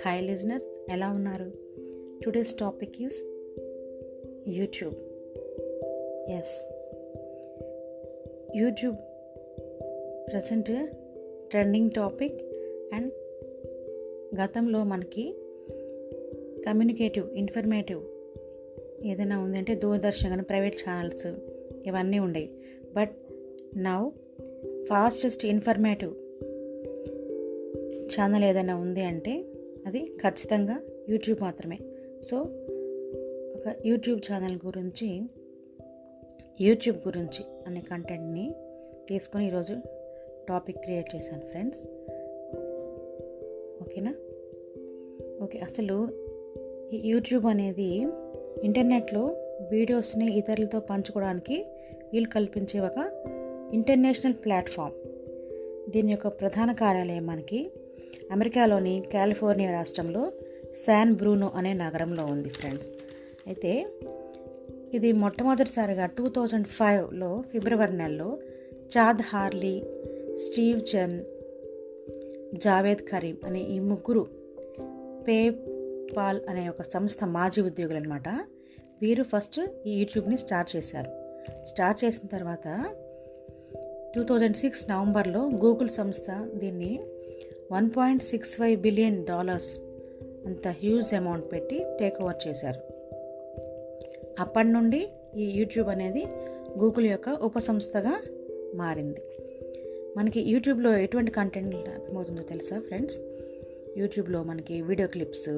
Hi listeners, ఎలా ఉన్నారు? Today's topic is YouTube. Yes, YouTube present trending topic. And గతంలో మనకి కమ్యూనికేటివ్, ఇన్ఫర్మేటివ్ ఏదైనా ఉందంటే దూరదర్శన్ కానీ ప్రైవేట్ ఛానల్స్ ఇవన్నీ ఉండేవి. But now fastest informative channel ఏదైనా ఉంది అంటే అది ఖచ్చితంగా యూట్యూబ్ మాత్రమే. సో ఒక యూట్యూబ్ ఛానల్ గురించి, యూట్యూబ్ గురించి అనే కంటెంట్ని తీసుకొని ఈరోజు టాపిక్ క్రియేట్ చేశాను ఫ్రెండ్స్. ఓకేనా? ఓకే, అసలు ఈ యూట్యూబ్ అనేది ఇంటర్నెట్లో వీడియోస్ని ఇతరులతో పంచుకోవడానికి వీలు కల్పించే ఒక ఇంటర్నేషనల్ ప్లాట్ఫామ్. దీని యొక్క ప్రధాన కార్యాలయం మనకి అమెరికాలోని కాలిఫోర్నియా రాష్ట్రంలో శాన్ బ్రూనో అనే నగరంలో ఉంది ఫ్రెండ్స్. అయితే ఇది మొట్టమొదటిసారిగా 2005లో ఫిబ్రవరి నెలలో చాద్ హార్లీ, స్టీవ్ చెన్, జావేద్ కరీం అనే ఈ ముగ్గురు పేపాల్ అనే ఒక సంస్థ మాజీ ఉద్యోగులు అనమాట. వీరు ఫస్ట్ ఈ యూట్యూబ్ని స్టార్ట్ చేశారు. స్టార్ట్ చేసిన తర్వాత 2006 నవంబర్లో గూగుల్ సంస్థ దీన్ని $1.65 బిలియన్ అంత హ్యూజ్ అమౌంట్ పెట్టి టేక్ ఓవర్ చేశారు. అప్పటి నుండి ఈ యూట్యూబ్ అనేది గూగుల్ యొక్క ఉపసంస్థగా మారింది. మనకి యూట్యూబ్లో ఎటువంటి కంటెంట్ లభ్యమవుతుందో తెలుసా ఫ్రెండ్స్? యూట్యూబ్లో మనకి video clips,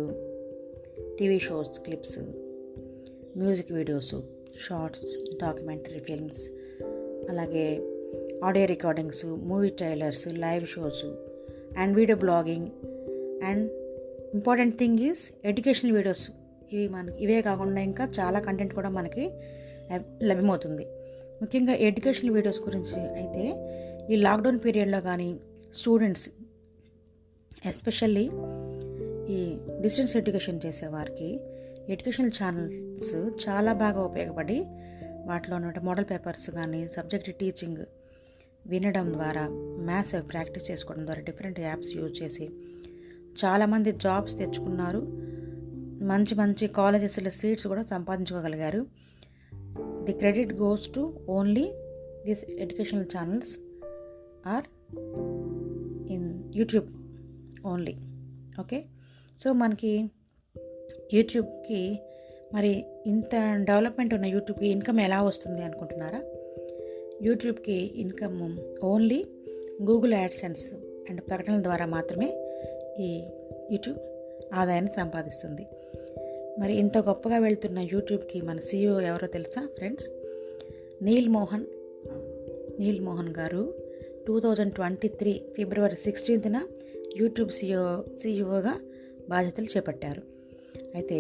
TV shows clips, music videos, shorts, documentary films, అలాగే audio recordings, movie trailers, live shows and video blogging. And important thing is educational videos. ఇవే కాకుండా ఇంకా చాలా కంటెంట్ కూడా మనకి లభ్యమవుతుంది. ముఖ్యంగా ఎడ్యుకేషనల్ వీడియోస్ గురించి అయితే ఈ లాక్డౌన్ పీరియడ్లో కానీ స్టూడెంట్స్, ఎస్పెషల్లీ ఈ డిస్టెన్స్ ఎడ్యుకేషన్ చేసేవారికి ఎడ్యుకేషనల్ ఛానల్స్ చాలా బాగా ఉపయోగపడి వాటిలో ఉన్న మోడల్ పేపర్స్ కానీ సబ్జెక్ట్ టీచింగ్ వినడం ద్వారా, మ్యాథ్స్ ప్రాక్టీస్ చేసుకోవడం ద్వారా డిఫరెంట్ యాప్స్ యూజ్ చేసి చాలామంది జాబ్స్ తెచ్చుకున్నారు. మంచి మంచి కాలేజెస్లో సీట్స్ కూడా సంపాదించుకోగలిగారు. The credit goes to only this educational channels are in YouTube only. Okay, so మనకి యూట్యూబ్కి మరి ఇంత డెవలప్మెంట్ ఉన్న యూట్యూబ్కి ఇన్కమ్ ఎలా వస్తుంది అనుకుంటున్నారా? యూట్యూబ్కి income only Google AdSense and ప్రకటనల ద్వారా మాత్రమే ఈ యూట్యూబ్ ఆదాయాన్ని సంపాదిస్తుంది. మరి ఇంత గొప్పగా వెళ్తున్న యూట్యూబ్కి మన CEO ఎవరో తెలుసా ఫ్రెండ్స్? నీల్ మోహన్ గారు 2023 ఫిబ్రవరి 16న యూట్యూబ్ CEOగా బాధ్యతలు చేపట్టారు. అయితే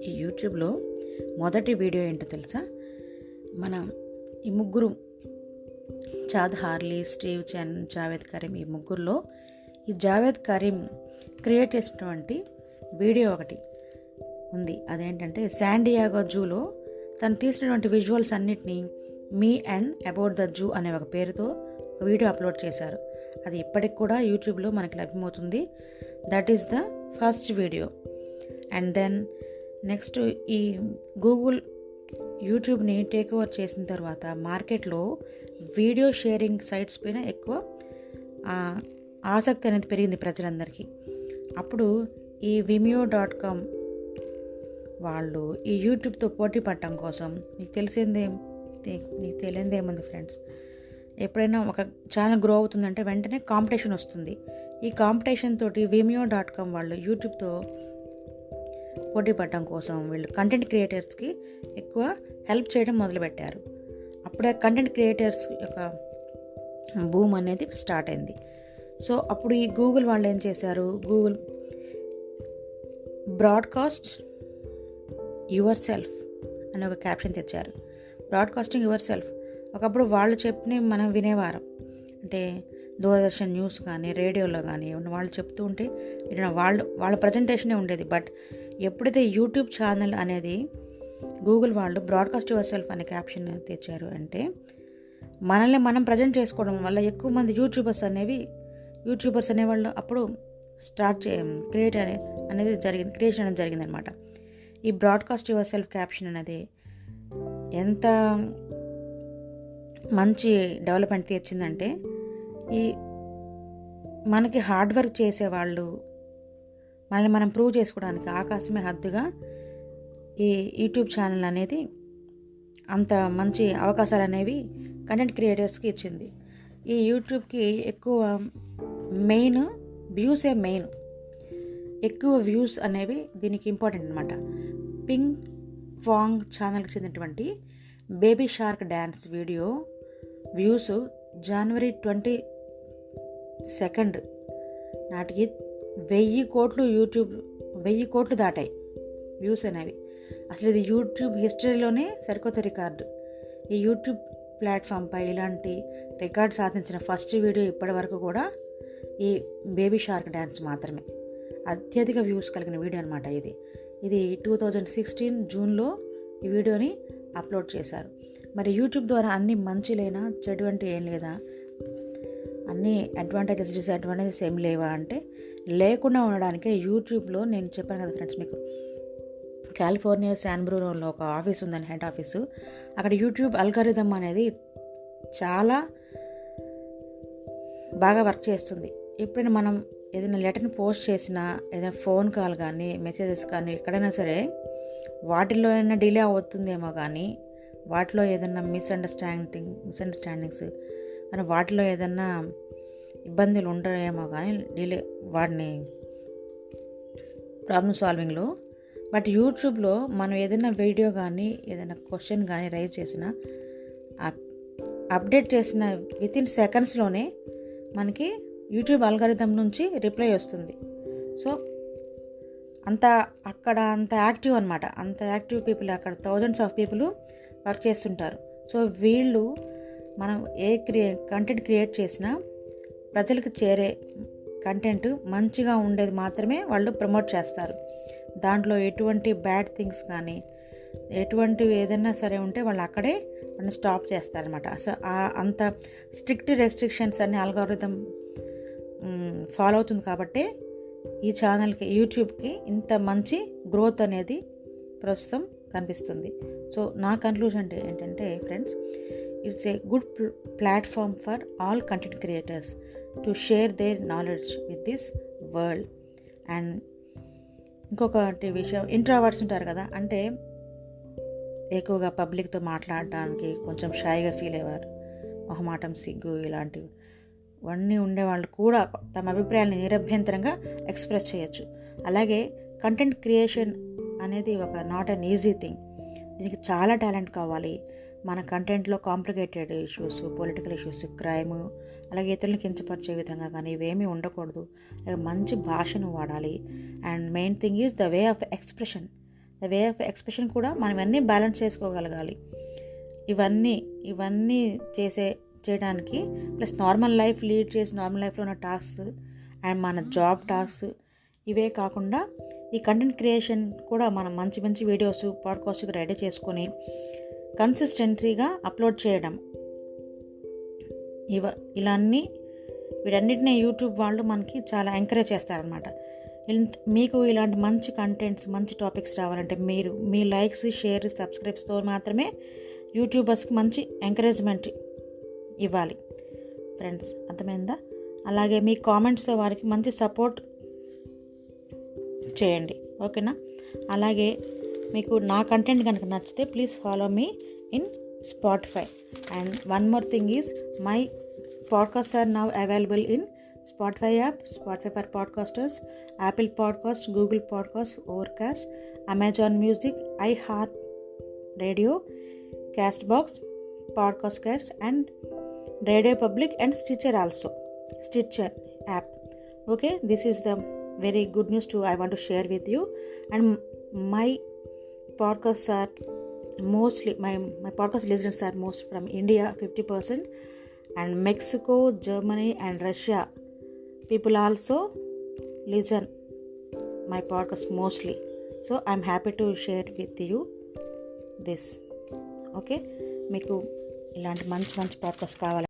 ఈ యూట్యూబ్లో మొదటి వీడియో ఏంటో తెలుసా? మన ఈ ముగ్గురు, చాద్ హార్లీ, స్టీవ్ చెన్, జావేద్ కరీం, ఈ ముగ్గురులో ఈ జావేద్ కరీం క్రియేట్ చేసినటువంటి వీడియో ఒకటి ఉంది. అదేంటంటే శాన్ డియాగో జూలో తను తీసినటువంటి విజువల్స్ అన్నిటినీ me and about the zoo అనే ఒక పేరుతో ఒక వీడియో అప్లోడ్ చేశారు. అది ఇప్పటికి కూడా యూట్యూబ్లో మనకి లభ్యమవుతుంది. That is the first video. And then next ఈ గూగుల్ యూట్యూబ్ని టేక్ ఓవర్ చేసిన తర్వాత మార్కెట్లో వీడియో షేరింగ్ సైట్స్ పైన ఎక్కువ ఆసక్తి అనేది పెరిగింది ప్రజలందరికీ. అప్పుడు ఈ vimeo.com వాళ్ళు ఈ యూట్యూబ్తో పోటీ పడటం కోసం మీకు తెలియదేముంది ఫ్రెండ్స్, ఎప్పుడైనా ఒక ఛానల్ గ్రో అవుతుందంటే వెంటనే కాంపిటీషన్ వస్తుంది. ఈ కాంపిటీషన్ తోటి vimeo.com వాళ్ళు యూట్యూబ్తో పోటీ పడటం కోసం వీళ్ళు కంటెంట్ క్రియేటర్స్కి ఎక్కువ హెల్ప్ చేయడం మొదలుపెట్టారు. అప్పుడే కంటెంట్ క్రియేటర్స్ యొక్క బూమ్ అనేది స్టార్ట్ అయింది. సో అప్పుడు ఈ గూగుల్ వాళ్ళు ఏం చేశారు? గూగుల్ బ్రాడ్కాస్ట్ యువర్ సెల్ఫ్ అనే ఒక క్యాప్షన్ తెచ్చారు. Broadcasting your self. ఒకప్పుడు వాళ్ళు చెప్పినవి మనం వినేవారం. అంటే దూరదర్శన్ న్యూస్ కానీ రేడియోలో కానీ వాళ్ళు చెప్తూ ఉంటే వాళ్ళ ప్రజెంటేషనే ఉండేది. బట్ ఎప్పుడైతే యూట్యూబ్ ఛానల్ అనేది గూగుల్ వాళ్ళు బ్రాడ్కాస్ట్ యువర్ సెల్ఫ్ అనే క్యాప్షన్ తెచ్చారు అంటే మనల్ని మనం ప్రజెంట్ చేసుకోవడం వల్ల ఎక్కువ మంది యూట్యూబర్స్ అనేవాళ్ళు అప్పుడు క్రియేషన్ అనేది జరిగిందనమాట. ఈ బ్రాడ్కాస్ట్ యువర్ సెల్ఫ్ క్యాప్షన్ అనేది ఎంత మంచి డెవలప్మెంట్ తెచ్చిందంటే, ఈ మనకి హార్డ్ వర్క్ చేసేవాళ్ళు మనల్ని మనం ప్రూవ్ చేసుకోవడానికి ఆకాశమే హద్దుగా ఈ యూట్యూబ్ ఛానల్ అనేది అంత మంచి అవకాశాలు అనేవి కంటెంట్ క్రియేటర్స్కి ఇచ్చింది. ఈ యూట్యూబ్కి ఎక్కువ మెయిన్ ఎక్కువ వ్యూస్ అనేవి దీనికి ఇంపార్టెంట్ అనమాట. పింగ్ ఫాంగ్ ఛానల్కి చెందినటువంటి baby shark dance video views జనవరి 22 నాటికి 1000 కోట్లు దాటాయి వ్యూస్ అనేవి. అసలు ఇది యూట్యూబ్ హిస్టరీలోనే సరికొత్త రికార్డు. ఈ యూట్యూబ్ ప్లాట్ఫామ్పై ఇలాంటి రికార్డు సాధించిన ఫస్ట్ వీడియో ఇప్పటి వరకు కూడా ఈ బేబీ షార్క్ డ్యాన్స్ మాత్రమే. అత్యధిక వ్యూస్ కలిగిన వీడియో అనమాట ఇది 2016 జూన్లో ఈ వీడియోని అప్లోడ్ చేశారు. మరి యూట్యూబ్ ద్వారా అన్ని మంచిలేనా, చెడు అంటే ఏం లేదా, అన్ని అడ్వాంటేజెస్ డిసడ్వాంటేజెస్ ఏం లేవా అంటే లేకుండా ఉండడానికే యూట్యూబ్లో నేను చెప్పాను కదా ఫ్రెండ్స్ మీకు, కాలిఫోర్నియా శాన్ బ్రూనోలో ఒక ఆఫీస్ ఉందని, హెడ్ ఆఫీసు. అక్కడ యూట్యూబ్ అల్గారిథం అనేది చాలా బాగా వర్క్ చేస్తుంది. ఎప్పుడైనా మనం ఏదైనా లెటర్ని పోస్ట్ చేసినా, ఏదైనా ఫోన్ కాల్ కానీ మెసేజెస్ కానీ ఎక్కడైనా సరే వాటిల్లో ఏదైనా డిలే అవుతుందేమో కానీ, వాటిలో ఏదైనా మిస్అండర్స్టాండింగ్స్ కానీ వాటిలో ఏదైనా ఇబ్బందులు ఉంటాయేమో కానీ వాటిని ప్రాబ్లమ్ సాల్వింగ్లో. బట్ యూట్యూబ్లో మనం ఏదైనా వీడియో కానీ ఏదైనా క్వశ్చన్ కానీ రైజ్ చేసినా, అప్డేట్ చేసిన వితిన్ సెకండ్స్లోనే మనకి యూట్యూబ్ అల్గారిథం నుంచి రిప్లై వస్తుంది. సో అక్కడ అంత యాక్టివ్ అనమాట, అంత యాక్టివ్ పీపుల్, అక్కడ థౌజండ్స్ ఆఫ్ పీపుల్ వర్క్ చేస్తుంటారు. సో వీళ్ళు మనం కంటెంట్ క్రియేట్ చేసినా ప్రజలకు చేరే కంటెంట్ మంచిగా ఉండేది మాత్రమే వాళ్ళు ప్రమోట్ చేస్తారు. దాంట్లో ఎటువంటి బ్యాడ్ థింగ్స్ కానీ ఎటువంటివి ఏదైనా సరే ఉంటే వాళ్ళు అక్కడే వాళ్ళని స్టాప్ చేస్తారనమాట. అసలు అంత స్ట్రిక్ట్ రెస్ట్రిక్షన్స్ అన్ని అల్గారిథం ఫాలో అవుతుంది కాబట్టి ఈ ఛానల్కి, యూట్యూబ్కి ఇంత మంచి గ్రోత్ అనేది ప్రస్తుతం కనిపిస్తుంది. సో నా కన్క్లూజన్ ఏంటంటే friends, it's a good platform for all content creators to share their knowledge with this world. And ఇంకొకటి విషయం, ఇంట్రోవర్ట్స్ ఉంటారు కదా, అంటే ఎక్కువగా పబ్లిక్తో మాట్లాడడానికి కొంచెం షైగా ఫీల్ అయ్యేవారు, మొహమాటం, సిగ్గు ఇలాంటివి అన్నీ ఉండేవాళ్ళు కూడా తమ అభిప్రాయాన్ని నిరభ్యంతరంగా ఎక్స్ప్రెస్ చేయొచ్చు. అలాగే కంటెంట్ క్రియేషన్ అనేది నాట్ అన్ ఈజీ థింగ్. దీనికి చాలా టాలెంట్ కావాలి. మన కంటెంట్లో complicated issues, political issues, crime, అలాగే ఇతరులను కించపరిచే విధంగా కానీ ఇవేమీ ఉండకూడదు. అలాగే మంచి భాషను వాడాలి. And main thing is the way of expression కూడా మనం ఇవన్నీ బ్యాలెన్స్ చేసుకోగలగాలి. ఇవన్నీ చేయడానికి ప్లస్ నార్మల్ లైఫ్ లీడ్ చేసి నార్మల్ లైఫ్లో ఉన్న టాస్క్ అండ్ మన జాబ్ టాస్క్ ఇవే కాకుండా ఈ కంటెంట్ క్రియేషన్ కూడా మనం మంచి మంచి వీడియోస్, పాడ్కాస్ట్ రెడీ చేసుకొని కన్సిస్టెన్సీగా అప్లోడ్ చేయడం, వీటన్నిటిని యూట్యూబ్ వాళ్ళు మనకి చాలా ఎంకరేజ్ చేస్తారనమాట. మీకు ఇలాంటి మంచి కంటెంట్స్, మంచి టాపిక్స్ రావాలంటే మీరు మీ లైక్స్, షేర్, సబ్స్క్రైబ్స్తో మాత్రమే యూట్యూబర్స్కి మంచి ఎంకరేజ్మెంట్ ఇవ్వాలి ఫ్రెండ్స్, అర్థమైందా? అలాగే మీ కామెంట్స్తో వారికి మంచి సపోర్ట్ చేయండి, ఓకేనా? అలాగే మీకు నా కంటెంట్ కనుక నచ్చితే please follow me in Spotify. And one more thing is my podcasts are now available in Spotify app, Spotify for podcasters, Apple Podcast, Google Podcast, Overcast, Amazon Music, iHeart Radio, Castbox, Podcast Cast and Radio Public and Stitcher also. Stitcher app. Okay, this is the very good news I want to share with you. And my podcasts are mostly, my podcast listeners are most from India, 50%. And Mexico, Germany and Russia people also listen my podcast mostly. So I'm happy to share with you this. Okay, మీకు ఇలాంటి మంచి podcast కావాలి